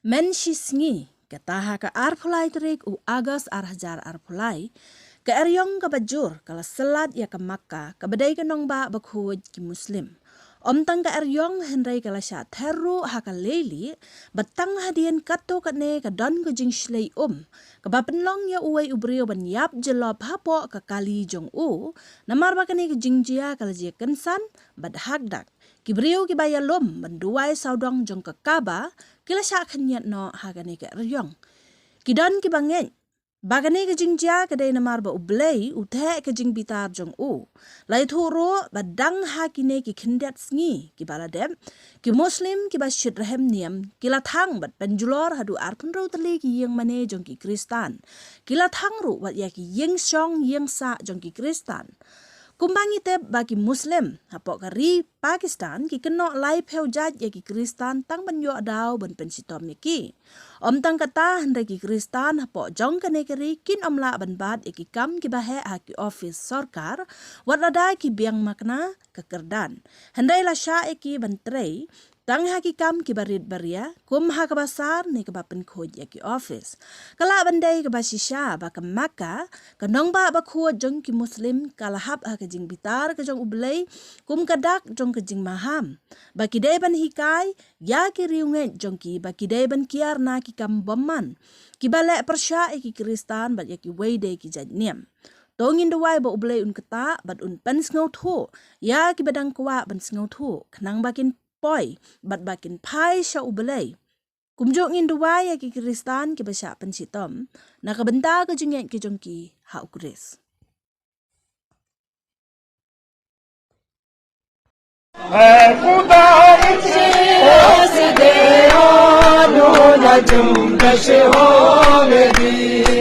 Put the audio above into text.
Men shisngi kataha ka arpulai terik u agas arhajar arpulai ke eryong ka bajur kala selat ya ke Makkah ke badai ke nongba bakhuj ki muslim. Omtang ka eryong henrai kala sya teru haka leili batang hadian kato kane ka don ko jing shlei ke bapenlong ya uwai ubrio ban yap jelob hapo ka kali jong namar bakane ke jing jia kala jia kensan bad hagdak kibrio ki baya ban duai saudong jong ke kaba kila sya khanyat no hagane ka eryong kidon ki bangen bagane ke jing jia kedai namar ba ublei uthe ke jing bitar jong lai thuro badang hakine ki khindat sngi ki baladem ki muslim ki basyid rahem niam kila thang bat penjulor hadu arpun ro tali ki yeng mane jong ki kristan kila thang ru wat ya ki yeng song yeng sa jong ki kristan kumbangi tep bagi muslim hapok kari Pakistan ki keno lai pheu jat ya ki kristan tang ban yo daw ban pensitom ki om tang kata hendai ki kristan hapok jong kane kari kin omla ban bat ya ki kam ki bahe ha ki office sarkar wat lada ki biang makna kekerdan hendai la sya ki ban trei tang haki kam ki barit baria kum ha ka basar ni ka bapen khoj ya ki office kala bandai ka basisha ba ka Makkah ka nongba ba khoj jong ki muslim kala hab ha ka jing bitar ka jong ublei kum kadak jong ka jing maham ba ki dei ban hikai ya ki riunge jong ki ba ki dei ban kiar na ki kam bomman ki bale persya ki kristan ba ya ki weide ki jadniam tongin dawai ba ublei un kata bat un pen sngaw thu ya ki badang kwa ban sngaw thu khnang bakin poi bat bakin pai sya ubelai kumjok ngin duwai ya ki kristan ki basya pensitom na kabenta ka jingyan ki jongki ha ukris खुदा इसी दे आनो न जुम नशे हो मेरी